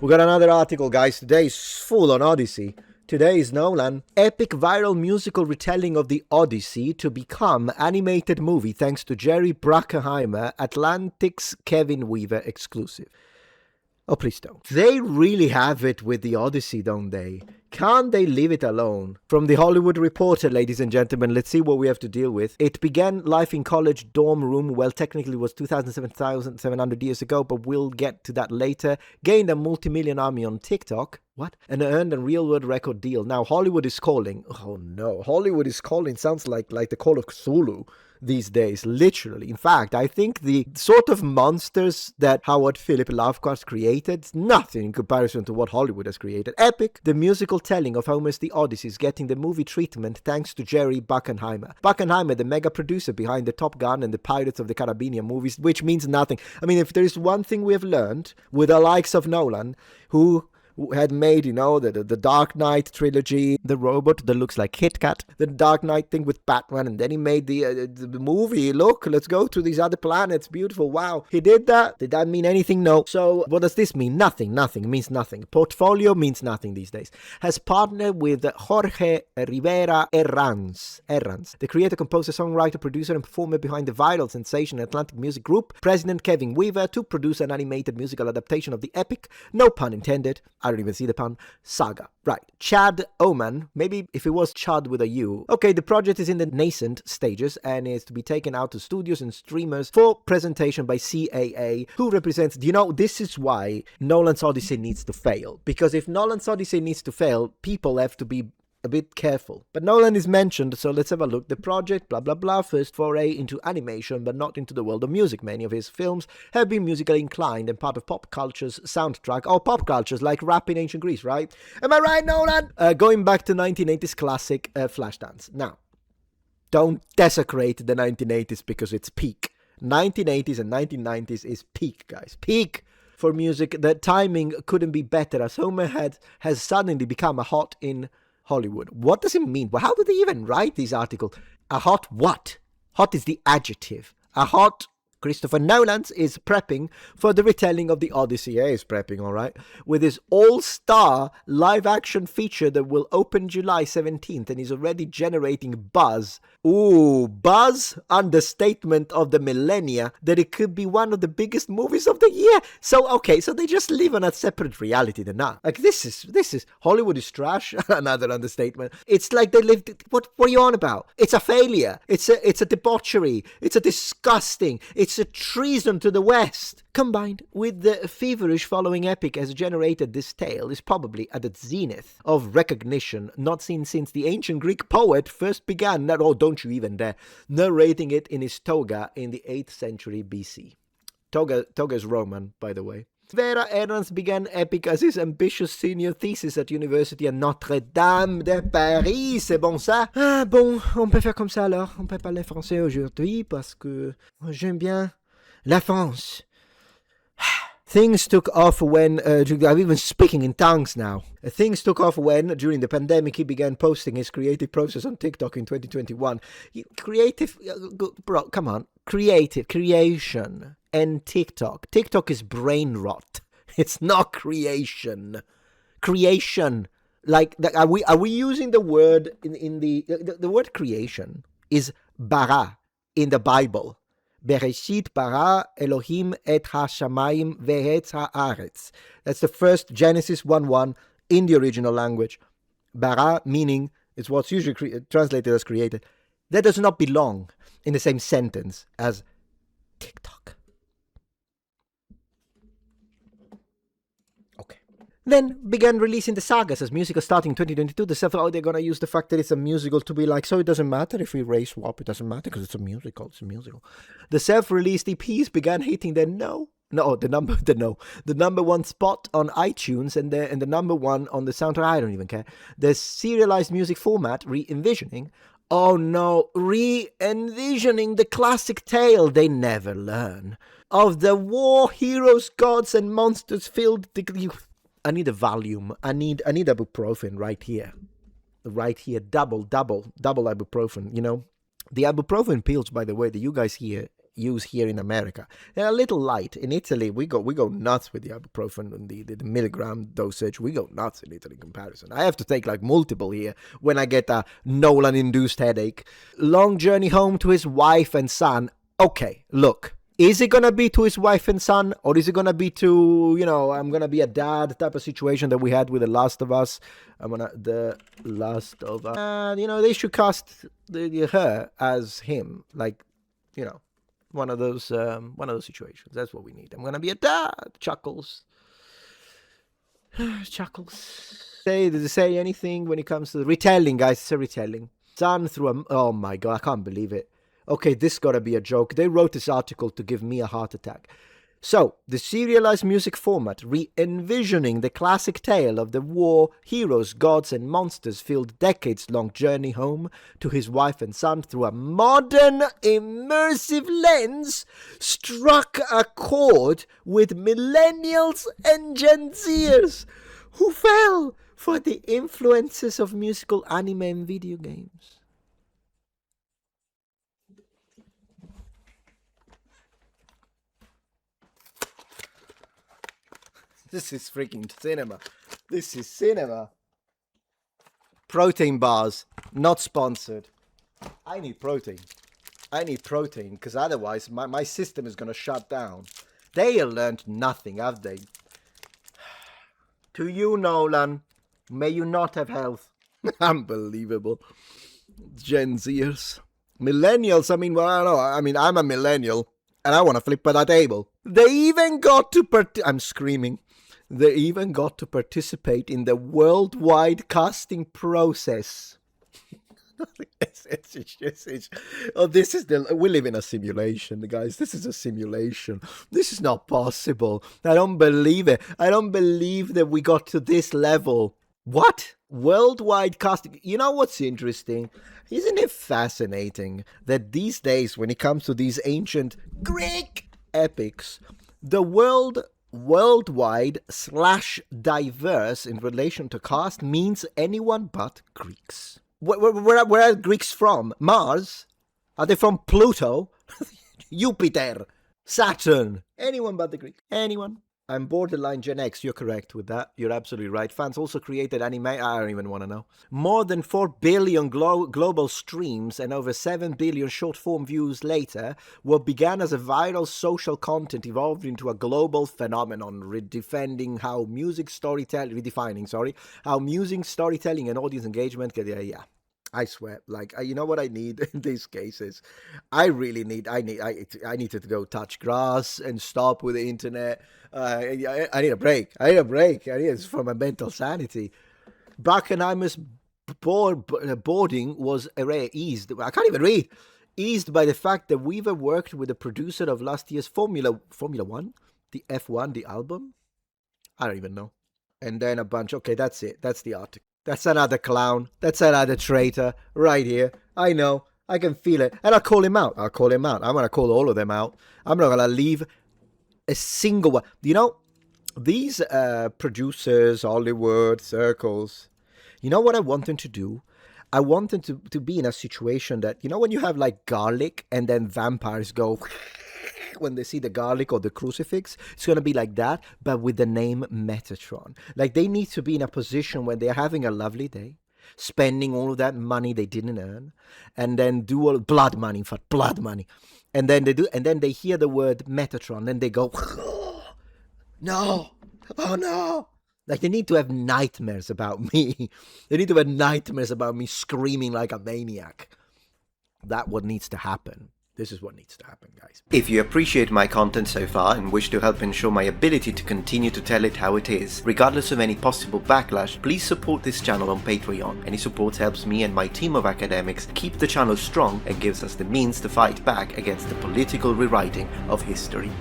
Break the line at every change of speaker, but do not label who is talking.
We got another article, guys. Today is full on Odyssey. Today is Nolan. Epic viral musical retelling of the Odyssey to become animated movie thanks to Jerry Bruckheimer, Atlantic's Kevin Weaver exclusive. Oh, please don't. They really have it with the Odyssey, don't they? Can't they leave it alone? From The Hollywood Reporter, ladies and gentlemen, let's see what we have to deal with. It began life in college dorm room. Well, technically it was 2,700 years ago, but we'll get to that later. Gained a multi-million army on TikTok. What? And earned a real-world record deal. Now Hollywood is calling. Oh no, Hollywood is calling sounds like the call of Cthulhu these days, literally. In fact, I think the sort of monsters that Howard Philip Lovecraft created is nothing in comparison to what Hollywood has created. Epic, the musical telling of Homer's The Odyssey is getting the movie treatment thanks to Jerry Bruckheimer. Bruckheimer, the mega producer behind the Top Gun and the Pirates of the Caribbean movies, which means nothing. I mean, if there is one thing we have learned with the likes of Nolan, who had made, the Dark Knight trilogy, the robot that looks like Kit Kat, the Dark Knight thing with Batman, and then he made the movie. Look, let's go to these other planets. Beautiful. Wow. He did that. Did that mean anything? No. So what does this mean? Nothing. Nothing. It means nothing. Portfolio means nothing these days. Has partnered with Jorge Rivera Herranz, the creator, composer, songwriter, producer, and performer behind the viral sensation Atlantic Music Group, President Kevin Weaver, to produce an animated musical adaptation of the epic, no pun intended, I don't even see the pun, saga. Right. Chad Oman, maybe if it was Chad with a U. Okay, the project is in the nascent stages and is to be taken out to studios and streamers for presentation by CAA, who represents, this is why Nolan's Odyssey needs to fail. Because if Nolan's Odyssey needs to fail, people have to be a bit careful. But Nolan is mentioned, so let's have a look. The project, blah blah blah, first foray into animation but not into the world of music. Many of his films have been musically inclined and part of pop culture's soundtrack, or pop cultures like rap in ancient Greece, right? Am I right, Nolan? Going back to 1980s classic Flashdance. Now, don't desecrate the 1980s because it's peak. 1980s and 1990s is peak, guys. Peak for music. The timing couldn't be better, as Homer has suddenly become a hot in Hollywood. What does it mean? Well, how do they even write these articles? A hot what? Hot is the adjective. A hot Christopher Nolan is prepping for the retelling of the Odyssey. Yeah, he's prepping, all right, with his all-star live-action feature that will open July 17th and is already generating buzz. Ooh, buzz, understatement of the millennia, that it could be one of the biggest movies of the year. So, okay, so they just live on a separate reality than now. Like, this is, Hollywood is trash, another understatement. It's like they lived, what are you on about? It's a failure. It's a debauchery. It's a disgusting, it's a treason to the West. Combined with the feverish following epic has generated, this tale is probably at the zenith of recognition not seen since the ancient Greek poet first began, don't you even dare, narrating it in his toga in the 8th century BC. Toga is Roman, by the way. Vera Herranz began epic as his ambitious senior thesis at University à Notre-Dame de Paris. C'est bon ça? Ah bon, on peut faire comme ça alors. On peut parler français aujourd'hui parce que j'aime bien la France. Things took off when, I'm even speaking in tongues now. Things took off when, during the pandemic, he began posting his creative process on TikTok in 2021. Bro, come on. Creation and TikTok. TikTok is brain rot. It's not creation. Creation. Like, are we using the word in the word creation is bara in the Bible. Bereshit bara Elohim et ha-shamayim ve'etz ha'aretz. That's the first Genesis 1:1 in the original language. Bara meaning is what's usually translated as created. That does not belong in the same sentence as TikTok. Okay. Then began releasing the sagas as musical starting in 2022. They said, they're going to use the fact that it's a musical to be like, so it doesn't matter if we race swap, it doesn't matter because it's a musical. The self-released EPs began hitting the number one spot on iTunes and the number one on the soundtrack. I don't even care. The serialized music format, re-envisioning the classic tale they never learn of the war heroes, gods, and monsters filled. I need a Valium. I need ibuprofen right here. Double ibuprofen, The ibuprofen pills, by the way, that you guys hear use here in America. They're a little light. In Italy, we go nuts with the ibuprofen and the milligram dosage. We go nuts in Italy in comparison. I have to take like multiple here when I get a Nolan-induced headache. Long journey home to his wife and son. Okay, look. Is it going to be to his wife and son, or is it going to be to, I'm going to be a dad type of situation that we had with The Last of Us? The Last of Us. They should cast her as him, like, one of those situations. That's what we need. I'm going to be a dad. Chuckles. Chuckles. Did they say anything when it comes to the retelling, guys? It's a retelling. Son through a... Oh, my God. I can't believe it. Okay, this gotta be a joke. They wrote this article to give me a heart attack. So, the serialized music format, re-envisioning the classic tale of the war heroes, gods, and monsters filled decades-long journey home to his wife and son through a modern, immersive lens, struck a chord with millennials and Gen Zers who fell for the influences of musical anime and video games. This is freaking cinema. This is cinema. Protein bars, not sponsored. I need protein. Because otherwise my system is going to shut down. They have learned nothing, have they? To you, Nolan, may you not have health. Unbelievable. Gen Zers. Millennials, I don't know. I'm a millennial, and I want to flip at that table. They even got to I'm screaming. They even got to participate in the worldwide casting process. We live in a simulation, guys. This is a simulation. This is not possible. I don't believe it. I don't believe that we got to this level. What? Worldwide casting. You know what's interesting? Isn't it fascinating that these days, when it comes to these ancient Greek epics, the worldwide / diverse in relation to cast means anyone but Greeks. Where are Greeks from? Mars? Are they from Pluto? Jupiter? Saturn? Anyone but the Greeks. Anyone. I'm borderline Gen X. You're correct with that. You're absolutely right. Fans also created anime. I don't even want to know. More than 4 billion global streams and over 7 billion short-form views later, what began as a viral social content evolved into a global phenomenon, redefining how music storytelling and audience engagement can... Yeah. I swear, you know what I need in these cases? I need to go touch grass and stop with the internet. I need a break. I need it for my mental sanity. Brackenheimer's boarding was eased. I can't even read. Eased by the fact that Weaver worked with the producer of last year's Formula One, the F1, the album. I don't even know. And then a bunch. Okay, that's it. That's the article. That's another clown. That's another traitor right here. I know. I can feel it. And I'll call him out. I'm going to call all of them out. I'm not going to leave a single one. These producers, Hollywood, circles, you know what I want them to do? I want them to be in a situation that, when you have like garlic and then vampires go... when they see the garlic or the crucifix, it's going to be like that, but with the name Metatron. Like, they need to be in a position where they're having a lovely day, spending all of that money they didn't earn, and then do all blood money, and then they hear the word Metatron, then they go, no, oh no. Like, they need to have nightmares about me. They need to have nightmares about me screaming like a maniac. That's what needs to happen. This is what needs to happen, guys. If you appreciate my content so far and wish to help ensure my ability to continue to tell it how it is, regardless of any possible backlash, please support this channel on Patreon. Any support helps me and my team of academics keep the channel strong and gives us the means to fight back against the political rewriting of history.